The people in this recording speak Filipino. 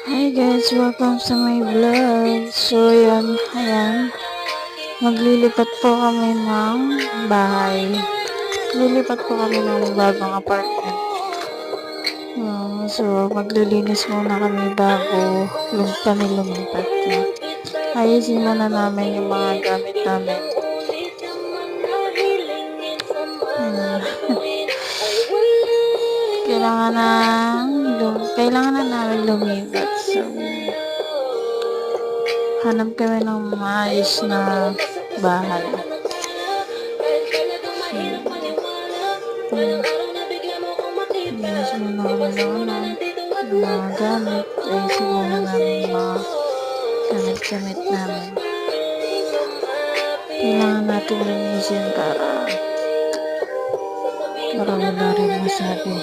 Hi guys, welcome sa my vlog. So yan, ayan, maglilipat po kami ng bahay. Lilipat po kami ng bagong apartment. So maglilinis muna kami bago kami lumipat. Ayusin muna namin yung mga gamit namin. Kailangan na namin lumipat. So hanap kami ng maayos na bahay. Linis muna kami ng mga gamit. Ayusin muna namin yung mga gamit-gamit namin. Kailangan natin linisin para wala rin masabi.